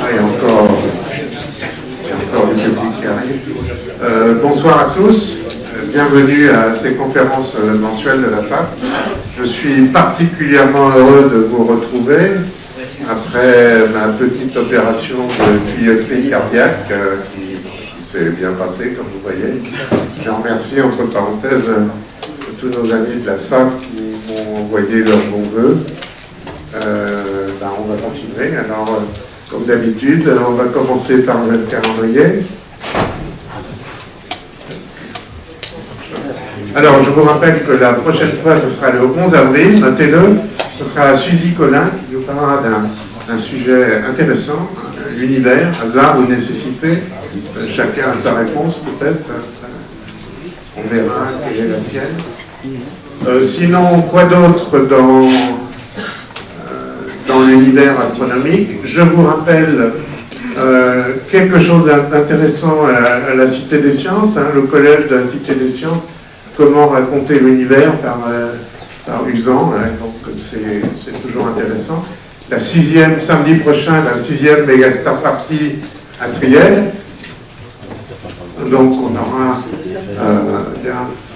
Ah, il y a encore du public qui arrive. Bonsoir à tous, bienvenue à ces conférences mensuelles de la FAP. Je suis particulièrement heureux de vous retrouver après ma petite opération de tuyauterie cardiaque qui s'est bien passée, comme vous voyez. Je remercie entre parenthèses tous nos amis de la SAF qui m'ont envoyé leurs bons voeux. On va continuer. Alors, comme d'habitude, on va commencer par le calendrier. Alors, je vous rappelle que la prochaine fois, ce sera le 11 avril, notez-le, ce sera Suzy Collin qui nous parlera d'un sujet intéressant, l'univers, hasard ou nécessité. Chacun a sa réponse, peut-être. On verra quelle est la sienne. Sinon, quoi d'autre dans l'univers astronomique? Je vous rappelle quelque chose d'intéressant à la Cité des Sciences, le collège de la Cité des Sciences, comment raconter l'univers par Usan, donc c'est toujours intéressant. Samedi prochain, la 6e Megastar Party à Triel. Donc on aura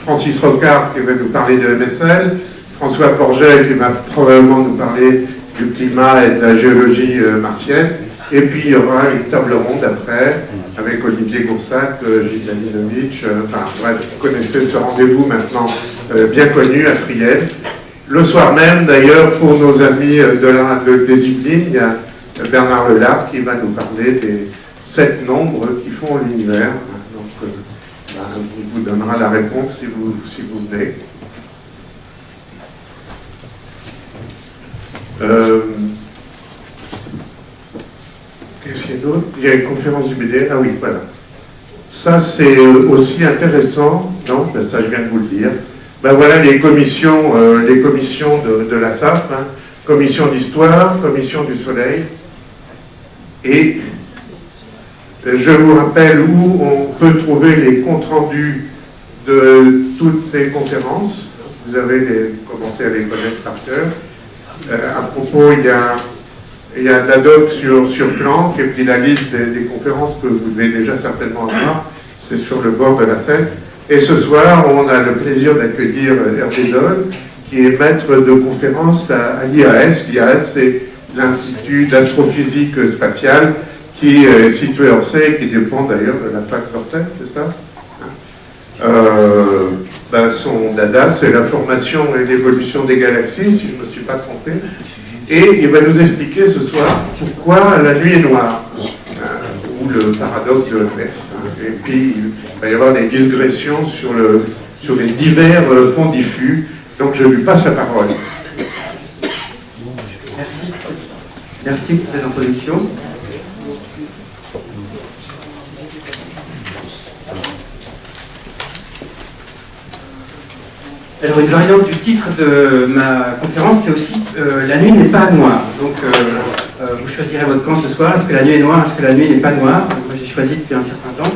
Francis Rocard qui va nous parler de MSL, François Forget qui va probablement nous parler du climat et de la géologie martienne, et puis il y aura une table ronde après avec Olivier Goursac, Gilles Danilovitch, bref, vous connaissez ce rendez-vous maintenant bien connu à Triel. Le soir même d'ailleurs, pour nos amis des Yvelines, il y a Bernard Lelard qui va nous parler des 7 nombres qui font l'univers. Donc il vous donnera la réponse si vous venez. Qu'est-ce qu'il y a d'autre? Il y a une conférence du BD. Ah oui, voilà. Ça, c'est aussi intéressant. Non, ben, ça, je viens de vous le dire. Ben voilà les commissions de la SAF, commission d'histoire, commission du soleil. Et je vous rappelle où on peut trouver les comptes rendus de toutes ces conférences. Vous avez commencé à les connaître par cœur. À propos, il y a la doc sur Planck, et puis la liste des conférences que vous devez déjà certainement avoir, c'est sur le bord de la Seine. Et ce soir, on a le plaisir d'accueillir Hervé Doll, qui est maître de conférence à l'IAS. L'IAS, c'est l'Institut d'astrophysique spatiale, qui est situé à Orsay, et qui dépend d'ailleurs de la fac d'Orsay, c'est ça? Son dada, c'est la formation et l'évolution des galaxies, si je ne me suis pas trompé. Et il va nous expliquer ce soir pourquoi la nuit est noire, ou le paradoxe de Hertz. Et puis, il va y avoir des digressions sur les divers fonds diffus. Donc, je lui passe la parole. Merci pour cette introduction. Alors, une variante du titre de ma conférence, c'est aussi La nuit n'est pas noire. Donc, vous choisirez votre camp ce soir. Est-ce que la nuit est noire? Est-ce que la nuit n'est pas noire? Moi, j'ai choisi depuis un certain temps.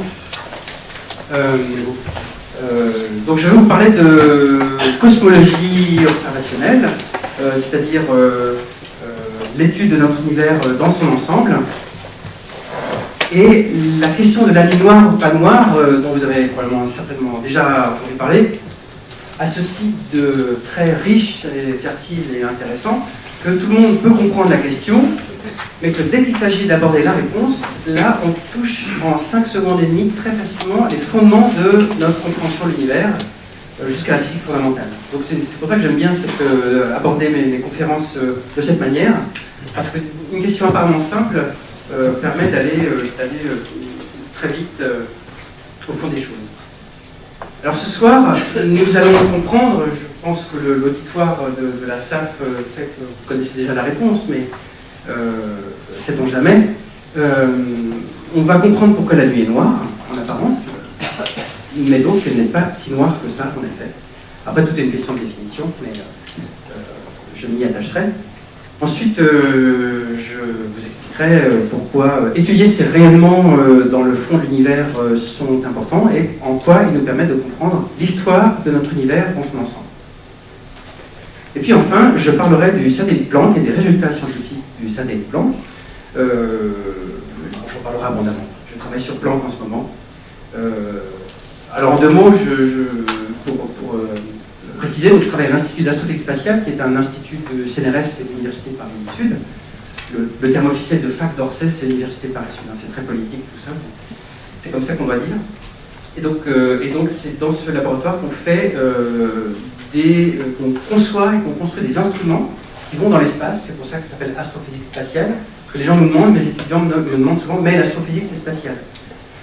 Donc, je vais vous parler de cosmologie observationnelle, c'est-à-dire l'étude de notre univers dans son ensemble. Et la question de la nuit noire ou pas noire, dont vous avez probablement certainement déjà entendu parler, a ceci de très riche et fertile et intéressant que tout le monde peut comprendre la question, mais que dès qu'il s'agit d'aborder la réponse, là on touche en 5 secondes et demie très facilement les fondements de notre compréhension de l'univers jusqu'à la physique fondamentale. Donc c'est pour ça que j'aime bien aborder mes conférences de cette manière, parce qu'une question apparemment simple permet d'aller très vite au fond des choses. Alors ce soir, nous allons comprendre, je pense que l'auditoire de la SAF fait que vous connaissez déjà la réponse, mais sait-on jamais, on va comprendre pourquoi la nuit est noire, en apparence, mais donc elle n'est pas si noire que ça, en effet. Après, tout est une question de définition, mais je m'y attacherai. Ensuite, je vous expliquerai pourquoi étudier ces rayonnements dans le fond de l'univers sont importants et en quoi ils nous permettent de comprendre l'histoire de notre univers dans son ensemble. Et puis enfin, je parlerai du satellite Planck et des résultats scientifiques du satellite Planck, J'en parlerai abondamment. Je travaille sur Planck en ce moment. Alors en deux mots, pour préciser, donc je travaille à l'Institut d'astrophysique spatiale, qui est un institut de CNRS et de l'Université Paris-Sud. Le terme officiel de fac d'Orsay, c'est l'Université Paris-Sud. Hein, c'est très politique tout ça. C'est comme ça qu'on va dire. Et donc c'est dans ce laboratoire qu'on fait qu'on conçoit et qu'on construit des instruments qui vont dans l'espace. C'est pour ça que ça s'appelle astrophysique spatiale. Parce que les gens nous demandent, les étudiants me demandent souvent, mais l'astrophysique c'est spatial.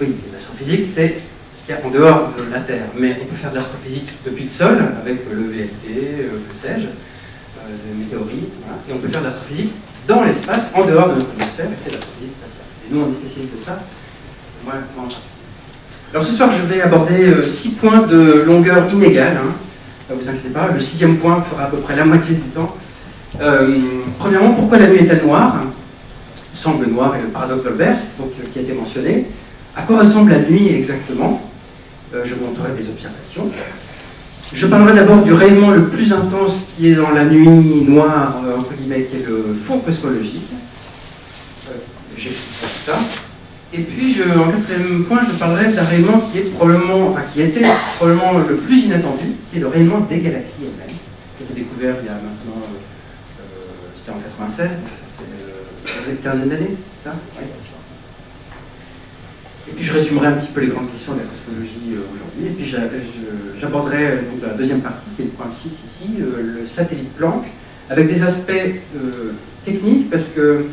Oui, l'astrophysique c'est ce qu'il y a en dehors de la Terre. Mais on peut faire de l'astrophysique depuis le sol, avec le VLT, que sais-je, les météorites, voilà. Et on peut faire de l'astrophysique dans l'espace, en dehors de notre atmosphère, et c'est l'astrophysique spatiale. Et nous on est spécialistes de ça. Moi en particulier. Alors ce soir, je vais aborder 6 points de longueur inégale. Hein. Ne vous inquiétez pas, le 6e point fera à peu près la moitié du temps. Premièrement, pourquoi la nuit est-elle noire? Semble noir et le paradoxe d'Olbers, qui a été mentionné. À quoi ressemble la nuit exactement? Je vous montrerai des observations. Je parlerai d'abord du rayonnement le plus intense qui est dans la nuit noire, entre guillemets, qui est le fond cosmologique. J'expliquerai tout ça. Et puis, en 4e point, je parlerai d'un rayonnement qui était probablement le plus inattendu, qui est le rayonnement des galaxies elles-mêmes, qui a été découvert il y a maintenant, c'était en 96, une quinzaine d'années, ça ouais. Et puis je résumerai un petit peu les grandes questions de la cosmologie aujourd'hui, et puis j'aborderai la deuxième partie, qui est le point 6 ici, le satellite Planck, avec des aspects techniques, parce que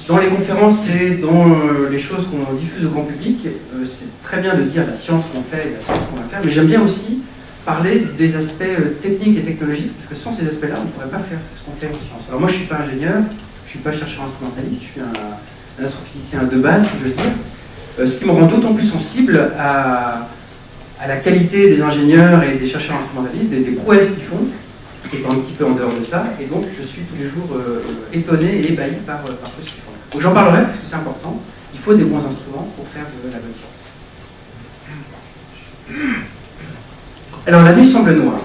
dans les conférences et dans les choses qu'on diffuse au grand public, c'est très bien de dire la science qu'on fait et la science qu'on va faire, mais j'aime bien aussi parler des aspects techniques et technologiques, parce que sans ces aspects-là, on ne pourrait pas faire ce qu'on fait en science. Alors moi, je ne suis pas ingénieur, je ne suis pas chercheur instrumentaliste, je suis un astrophysicien de base, si je veux dire, ce qui me rend d'autant plus sensible à la qualité des ingénieurs et des chercheurs instrumentalistes, des prouesses qu'ils font, étant un petit peu en dehors de ça, et donc je suis tous les jours étonné et ébahi par tout ce qu'ils font. Donc j'en parlerai parce que c'est important. Il faut des bons instruments pour faire de la bonne science. Alors la nuit semble noire.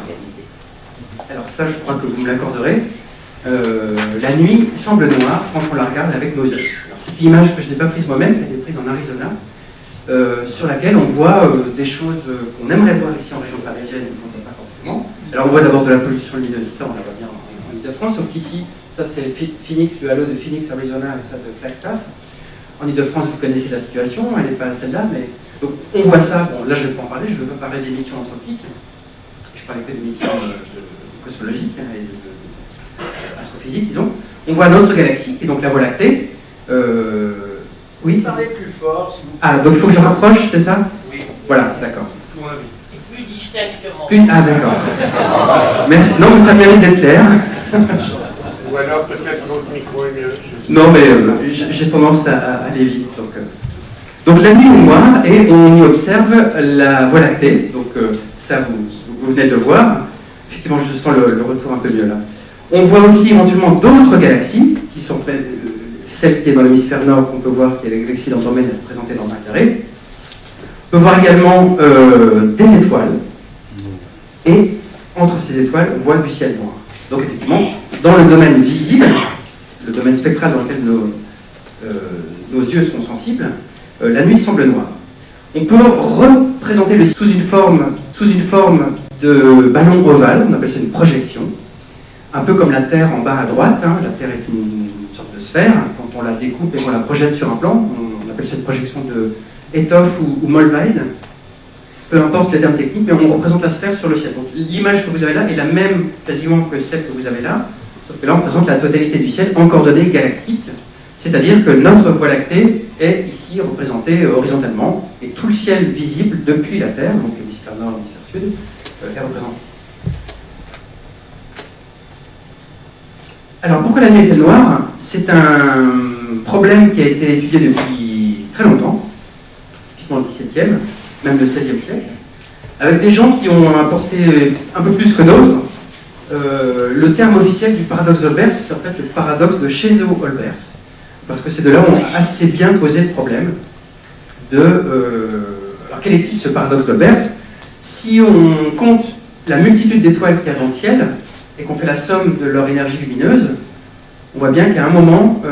Alors ça, je crois que vous me l'accorderez. La nuit semble noire quand on la regarde avec nos yeux. C'est une image que je n'ai pas prise moi-même, qui a été prise en Arizona, sur laquelle on voit des choses qu'on aimerait voir ici en région parisienne, mais qu'on ne voit pas forcément. Alors on voit d'abord de la pollution lumineuse, ça on la voit bien en Ile-de-France, sauf qu'ici, ça c'est Phoenix, le halo de Phoenix, Arizona, et ça de Flagstaff. En Ile-de-France, vous connaissez la situation, elle n'est pas celle-là, mais donc on voit ça. Bon, là je ne vais pas en parler, je ne veux pas parler d'émissions anthropiques, je parlais que d'émissions cosmologiques et astrophysiques, disons. On voit notre galaxie, qui est donc la Voie lactée. Oui. Parlez plus fort, s'il vous plaît. Ah, donc il faut que je rapproche, c'est ça? Oui. Voilà, d'accord. Et plus distinctement. Ah, d'accord. Merci. Non, mais ça mérite d'être clair. Ou alors peut-être votre micro est mieux. Non, mais j'ai tendance à aller vite. Donc la nuit est noire et on y observe la Voie lactée. Donc ça, vous venez de le voir. Effectivement, je sens le retour un peu mieux là. On voit aussi éventuellement d'autres galaxies qui sont celle qui est dans l'hémisphère nord, qu'on peut voir, qui est la galaxie d'Andromède représentée dans un carré. On peut voir également des étoiles. Et entre ces étoiles, on voit du ciel noir. Donc effectivement, dans le domaine visible, le domaine spectral dans lequel nos yeux sont sensibles, la nuit semble noire. On peut représenter sous une forme de ballon ovale, on appelle ça une projection, un peu comme la Terre en bas à droite. Hein. La Terre est une sorte de sphère. Quand on la découpe et qu'on la projette sur un plan, on appelle ça une projection de Ethoff ou Mollweide. Peu importe les termes techniques, mais on représente la sphère sur le ciel. Donc l'image que vous avez là est la même quasiment que celle que vous avez là, sauf que là on présente la totalité du ciel en coordonnées galactiques, c'est-à-dire que notre Voie lactée est ici représentée horizontalement, et tout le ciel visible depuis la Terre, donc l'hémisphère nord, l'hémisphère sud, est représenté. Alors pourquoi la nuit est-elle noire? C'est un problème qui a été étudié depuis très longtemps, typiquement le XVIIe, même le XVIe siècle, avec des gens qui ont apporté un peu plus que d'autres. Le terme officiel du paradoxe d'Olbers, c'est en fait le paradoxe de Cheseaux-Olbers, parce que c'est de là où on a assez bien posé le problème de... alors quel est-il ce paradoxe d'Olbers? Si on compte la multitude d'étoiles qu'il y a dans le ciel, et qu'on fait la somme de leur énergie lumineuse, on voit bien qu'à un moment,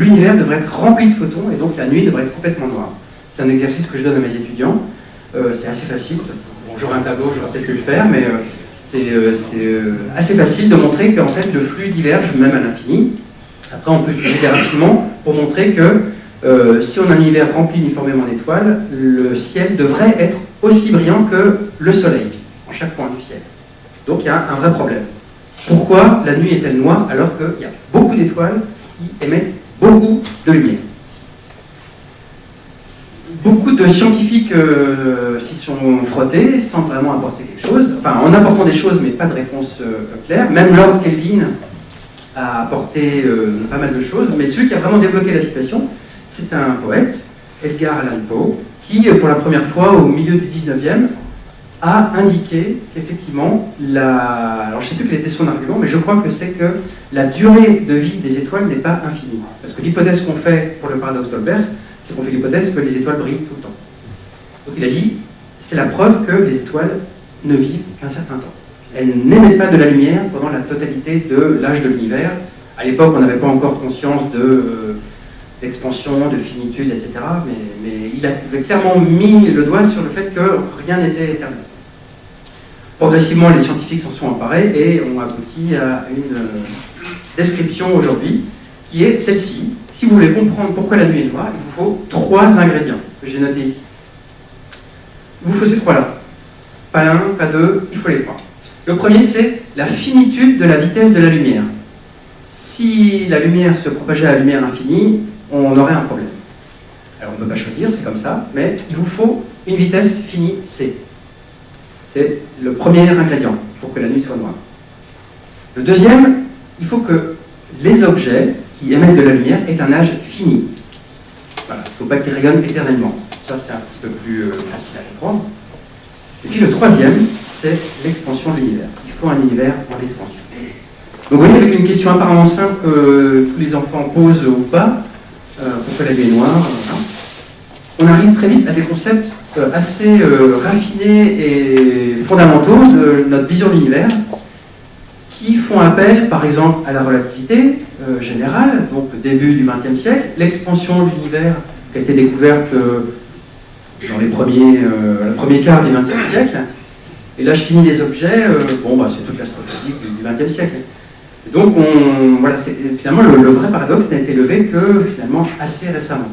l'univers devrait être rempli de photons et donc la nuit devrait être complètement noire. C'est un exercice que je donne à mes étudiants. C'est assez facile. Bon, j'aurai un tableau, j'aurais peut-être pu le faire, mais c'est assez facile de montrer qu'en fait le flux diverge même à l'infini. Après, on peut utiliser des raffinements pour montrer que si on a un univers rempli uniformément d'étoiles, le ciel devrait être aussi brillant que le soleil, en chaque point du ciel. Donc il y a un vrai problème. Pourquoi la nuit est-elle noire alors qu'il y a beaucoup d'étoiles qui émettent beaucoup de lumière? Beaucoup de scientifiques s'y sont frottés sans vraiment apporter quelque chose, enfin en apportant des choses mais pas de réponse claire. Même Lord Kelvin a apporté pas mal de choses, mais celui qui a vraiment débloqué la situation, c'est un poète, Edgar Allan Poe, qui pour la première fois au milieu du 19e a indiqué qu'effectivement, alors je ne sais plus quel était son argument, mais je crois que c'est que la durée de vie des étoiles n'est pas infinie. Parce que l'hypothèse qu'on fait pour le paradoxe d'Olbers, c'est qu'on fait l'hypothèse que les étoiles brillent tout le temps. Donc il a dit, c'est la preuve que les étoiles ne vivent qu'un certain temps. Elles n'émettent pas de la lumière pendant la totalité de l'âge de l'univers. À l'époque, on n'avait pas encore conscience d'expansion, de finitude, etc. Mais il avait clairement mis le doigt sur le fait que rien n'était éternel. Progressivement, les scientifiques s'en sont emparés et ont abouti à une description aujourd'hui qui est celle-ci. Si vous voulez comprendre pourquoi la nuit est noire, il vous faut 3 ingrédients que j'ai notés ici. Il vous faut ces 3-là. Pas un, pas deux, il faut les 3. Le premier, c'est la finitude de la vitesse de la lumière. Si la lumière se propageait à la lumière infinie, on aurait un problème. Alors on ne peut pas choisir, c'est comme ça, mais il vous faut une vitesse finie C. C'est le premier ingrédient pour que la nuit soit noire. Le deuxième, il faut que les objets qui émettent de la lumière aient un âge fini. Voilà, il ne faut pas qu'ils rayonnent éternellement. Ça, c'est un petit peu plus facile à comprendre. Et puis le troisième, c'est l'expansion de l'univers. Il faut un univers en expansion. Donc vous voyez, avec une question apparemment simple que tous les enfants posent ou pas, pourquoi la nuit est noire, on arrive très vite à des concepts assez raffinés et fondamentaux de notre vision de l'univers, qui font appel, par exemple, à la relativité générale, donc le début du XXe siècle, l'expansion de l'univers qui a été découverte dans le premier quart du XXe siècle, et l'âge fini des objets, c'est toute l'astrophysique du XXe siècle. Et donc, finalement, le vrai paradoxe n'a été levé que, finalement, assez récemment.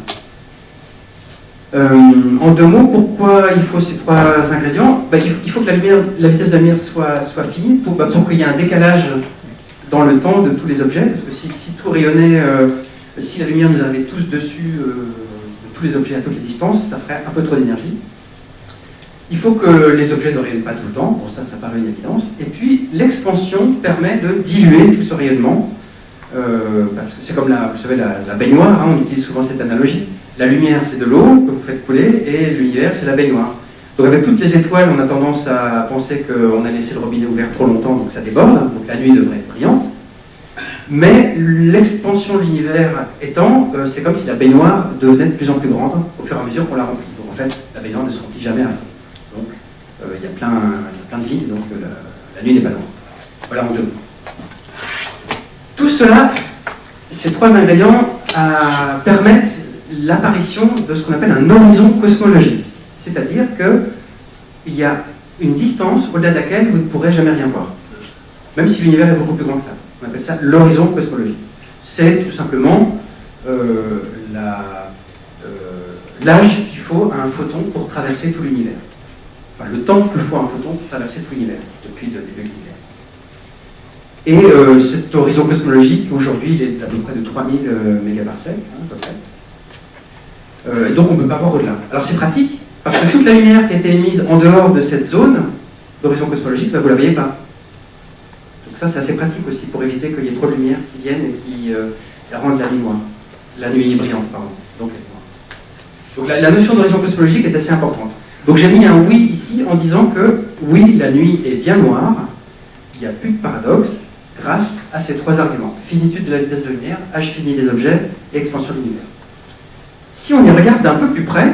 En 2 mots, pourquoi il faut ces 3 ingrédients? Il faut que la vitesse de la lumière soit finie pour qu'il y ait un décalage dans le temps de tous les objets, parce que si tout rayonnait, si la lumière nous arrivait tous dessus, de tous les objets à toutes les distances, ça ferait un peu trop d'énergie. Il faut que les objets ne rayonnent pas tout le temps, pour ça paraît une évidence. Et puis, l'expansion permet de diluer tout ce rayonnement, parce que c'est comme vous savez, la baignoire, on utilise souvent cette analogie. La lumière, c'est de l'eau que vous faites couler, et l'univers, c'est la baignoire. Donc avec toutes les étoiles, on a tendance à penser qu'on a laissé le robinet ouvert trop longtemps, donc ça déborde, donc la nuit devrait être brillante. Mais l'expansion de l'univers étant, c'est comme si la baignoire devenait de plus en plus grande au fur et à mesure qu'on la remplit. Donc en fait, la baignoire ne se remplit jamais à fond. Donc il y a plein de vide, donc la nuit n'est pas noire. Voilà en 2 mots. Tout cela, ces 3 ingrédients permettent l'apparition de ce qu'on appelle un horizon cosmologique. C'est-à-dire qu'il y a une distance au-delà de laquelle vous ne pourrez jamais rien voir. Même si l'univers est beaucoup plus grand que ça. On appelle ça l'horizon cosmologique. C'est tout simplement l'âge qu'il faut à un photon pour traverser tout l'univers. Enfin, le temps que faut à un photon pour traverser tout l'univers, depuis le début de l'univers. Et cet horizon cosmologique, aujourd'hui, il est à peu près de 3000 mégaparsecs, à peu près. Donc on ne peut pas voir au-delà. Alors c'est pratique, parce que toute la lumière qui a été émise en dehors de cette zone d'horizon cosmologique, vous ne la voyez pas. Donc ça c'est assez pratique aussi, pour éviter qu'il y ait trop de lumière qui vienne et qui rendent la nuit noire. La nuit brillante, pardon. Donc la notion d'horizon cosmologique est assez importante. Donc j'ai mis un oui ici en disant que oui, la nuit est bien noire, il n'y a plus de paradoxe, grâce à ces 3 arguments. Finitude de la vitesse de lumière, âge fini des objets et expansion de l'univers. Si on y regarde d'un peu plus près,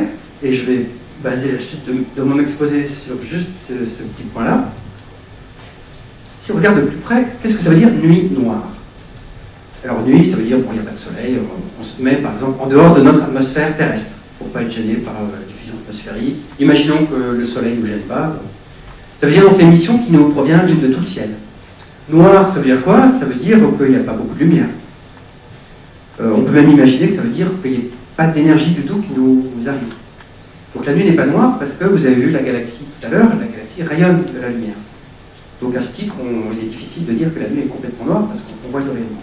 et je vais baser la suite de mon exposé sur juste ce petit point-là, si on regarde de plus près, qu'est-ce que ça veut dire nuit noire? Alors nuit, ça veut dire, bon, il n'y a pas de soleil, on se met par exemple en dehors de notre atmosphère terrestre, pour ne pas être gêné par la diffusion atmosphérique. Imaginons que le soleil ne nous gêne pas. Ça veut dire donc l'émission qui nous provient de tout le ciel. Noir, ça veut dire quoi? Ça veut dire qu'il n'y a pas beaucoup de lumière. On peut même imaginer que ça veut dire qu'il n'y a pas d'énergie du tout qui nous arrive. Donc la nuit n'est pas noire parce que vous avez vu la galaxie tout à l'heure, la galaxie rayonne de la lumière. Donc à ce titre, il est difficile de dire que la nuit est complètement noire parce qu'on voit du rayonnement.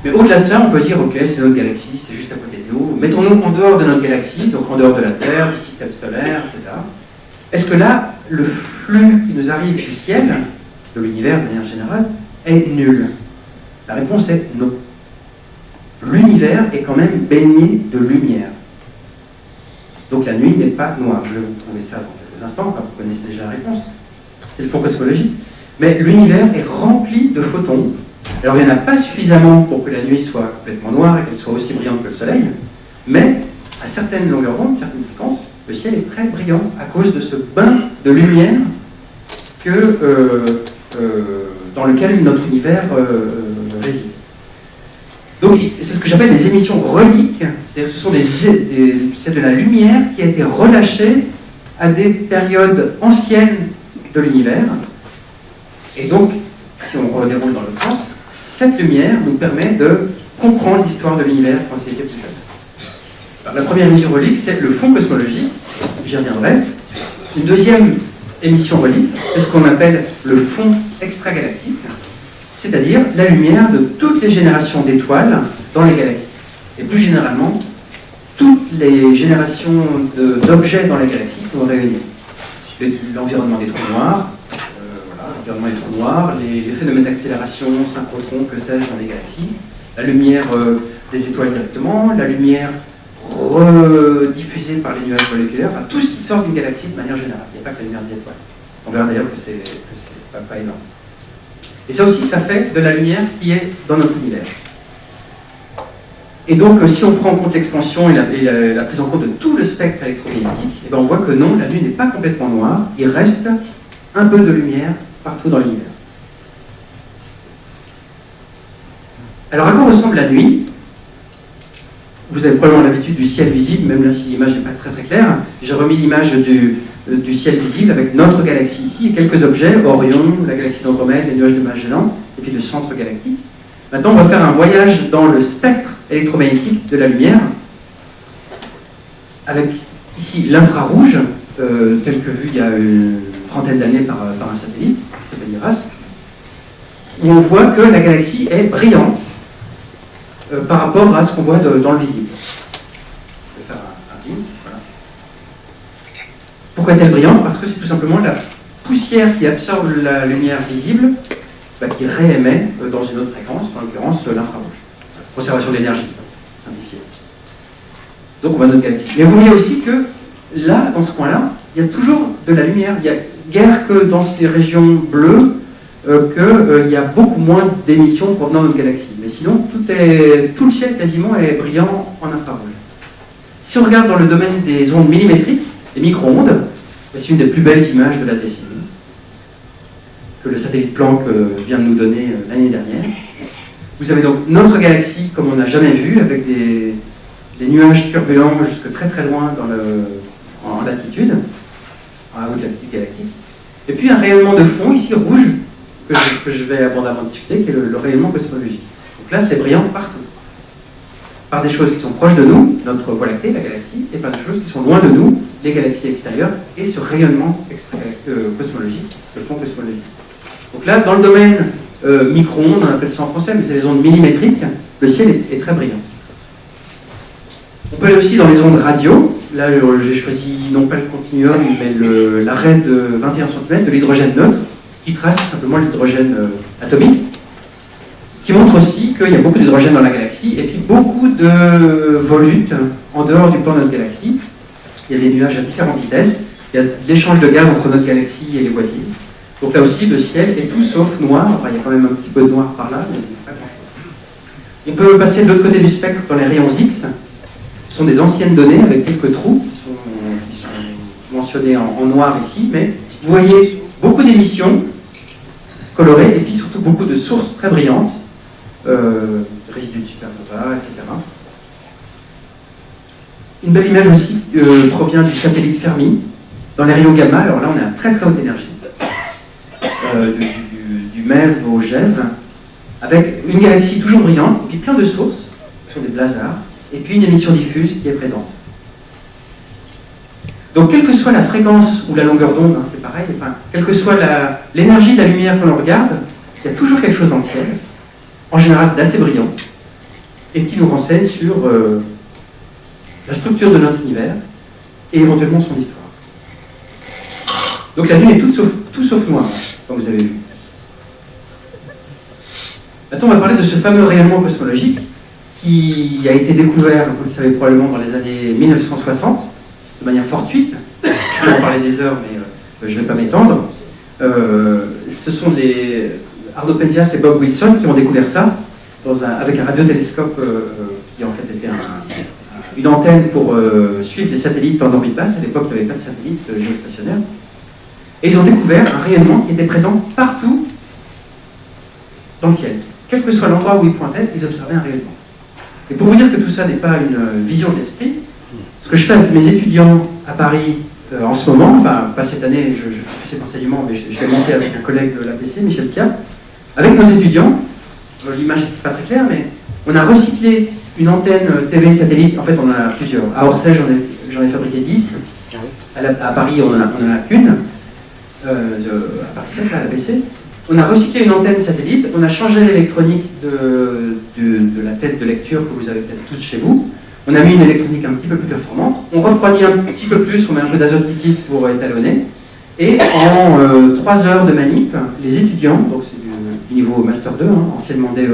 Mais au-delà de ça, on peut dire, ok, c'est notre galaxie, c'est juste à côté de nous. Mettons-nous en dehors de notre galaxie, donc en dehors de la Terre, du système solaire, etc. Est-ce que là, le flux qui nous arrive du ciel, de l'univers de manière générale, est nul? La réponse est non. L'univers est quand même baigné de lumière. Donc la nuit n'est pas noire. Je vais vous trouver ça dans quelques instants, vous connaissez déjà la réponse. C'est le fond cosmologique. Mais l'univers est rempli de photons. Alors il n'y en a pas suffisamment pour que la nuit soit complètement noire et qu'elle soit aussi brillante que le soleil, mais à certaines longueurs d'onde, certaines fréquences, le ciel est très brillant à cause de ce bain de lumière dans lequel notre univers réside. Donc c'est ce que j'appelle des émissions reliques, c'est-à-dire que ce sont c'est de la lumière qui a été relâchée à des périodes anciennes de l'univers. Et donc, si on redéroule dans l'autre sens, cette lumière nous permet de comprendre l'histoire de l'univers quand il était plus jeune. Alors, la première émission relique, c'est le fond cosmologique, j'y reviendrai. Une deuxième émission relique, c'est ce qu'on appelle le fond extragalactique, c'est-à-dire la lumière de toutes les générations d'étoiles dans les galaxies. Et plus généralement, toutes les générations d'objets dans les galaxies sont réunies. L'environnement des trous noirs, l'environnement des trous noirs, les phénomènes d'accélération, synchrotron, que sais-je, dans les galaxies, la lumière des étoiles directement, la lumière rediffusée par les nuages moléculaires, enfin tout ce qui sort d'une galaxie de manière générale. Il n'y a pas que la lumière des étoiles. On verra d'ailleurs que c'est pas énorme. Et ça aussi, ça fait de la lumière qui est dans notre univers. Et donc, si on prend en compte l'expansion et la prise en compte de tout le spectre électromagnétique, on voit que non, la nuit n'est pas complètement noire, il reste un peu de lumière partout dans l'univers. Alors, à quoi ressemble la nuit? Vous avez probablement l'habitude du ciel visible, même là si l'image n'est pas très très claire. J'ai remis l'image du ciel visible avec notre galaxie ici et quelques objets, Orion, la galaxie d'Andromède, les nuages de Magellan, et puis le centre galactique. Maintenant, on va faire un voyage dans le spectre électromagnétique de la lumière, avec ici l'infrarouge, tel que vu il y a une trentaine d'années par un satellite, qui s'appelle IRAS, où on voit que la galaxie est brillante par rapport à ce qu'on voit dans le visible. Je vais faire un film, voilà. Pourquoi est-elle brillante? Parce que c'est tout simplement la poussière qui absorbe la lumière visible, qui réémet dans une autre fréquence, en l'occurrence l'infrarouge. Conservation d'énergie, simplifié. Donc on va à notre galaxie. Mais vous voyez aussi que là, dans ce coin-là, il y a toujours de la lumière. Il y a guère que dans ces régions bleues qu'il y a beaucoup moins d'émissions provenant de notre galaxie. Mais sinon, tout le ciel quasiment est brillant en infrarouge. Si on regarde dans le domaine des ondes millimétriques, les micro-ondes, c'est une des plus belles images de la décennie, que le satellite Planck vient de nous donner l'année dernière. Vous avez donc notre galaxie comme on n'a jamais vu, avec des nuages turbulents jusque très très loin en latitude, en haute latitude galactique. Et puis un rayonnement de fond, ici rouge, que je vais abondamment discuter, qui est le rayonnement cosmologique. Donc là, c'est brillant partout. Par des choses qui sont proches de nous, notre Voie lactée, la galaxie, et par des choses qui sont loin de nous, les galaxies extérieures, et ce rayonnement cosmologique, le fond cosmologique. Donc là, dans le domaine micro-ondes, on appelle ça en français, mais c'est les ondes millimétriques, le ciel est très brillant. On peut aller aussi dans les ondes radio. Là, j'ai choisi non pas le continuum, mais l'arrêt de 21 cm de l'hydrogène neutre, qui trace simplement l'hydrogène atomique, qui montre aussi qu'il y a beaucoup d'hydrogène dans la galaxie, et puis beaucoup de volutes en dehors du plan de notre galaxie. Il y a des nuages à différentes vitesses, il y a l'échange de gaz entre notre galaxie et les voisines. Donc là aussi, le ciel est tout sauf noir. Enfin, il y a quand même un petit peu de noir par là, mais pas grand-chose. On peut passer de l'autre côté du spectre dans les rayons X. Ce sont des anciennes données avec quelques trous qui sont mentionnés en noir ici, mais vous voyez beaucoup d'émissions colorées et puis surtout beaucoup de sources très brillantes. résidus de supernova, etc. Une belle image aussi provient du satellite Fermi, dans les rayons gamma. Alors là, on est à très très haute énergie, du MEV au GeV, avec une galaxie toujours brillante, et puis plein de sources, qui sont des blazars, et puis une émission diffuse qui est présente. Donc, quelle que soit la fréquence ou la longueur d'onde, hein, c'est pareil, enfin, quelle que soit l'énergie de la lumière que l'on regarde, il y a toujours quelque chose dans le ciel, en général d'assez brillant, et qui nous renseigne sur la structure de notre univers et éventuellement son histoire. Donc la Lune est tout sauf noire, comme vous avez vu. Maintenant, on va parler de ce fameux rayonnement cosmologique qui a été découvert, vous le savez probablement, dans les années 1960, de manière fortuite. Je vais en parler des heures, mais je ne vais pas m'étendre. Ce sont les Ardo Penzias et Bob Wilson qui ont découvert ça avec un radiotélescope qui en fait était une antenne pour suivre les satellites en orbite basse. À l'époque, il n'y avait pas de satellites géostationnaires. Et ils ont découvert un rayonnement qui était présent partout dans le ciel. Quel que soit l'endroit où ils pointaient, ils observaient un rayonnement. Et pour vous dire que tout ça n'est pas une vision de l'esprit, ce que je fais avec mes étudiants à Paris en ce moment, enfin pas cette année, je fais cet enseignement, mais je l'ai monté avec un collègue de l'APC, Michel Pia, avec nos étudiants, l'image n'est pas très claire, mais on a recyclé une antenne TV satellite, en fait on en a plusieurs. À Orsay, j'en ai fabriqué 10, à Paris on en a qu'une, à Paris 7, à l'APC. On a recyclé une antenne satellite, on a changé l'électronique de la tête de lecture que vous avez peut-être tous chez vous. On a mis une électronique un petit peu plus performante, on refroidit un petit peu plus, on met un peu d'azote liquide pour étalonner. Et en 3 heures de manip, les étudiants, donc c'est du niveau Master 2, hein, anciennement DE,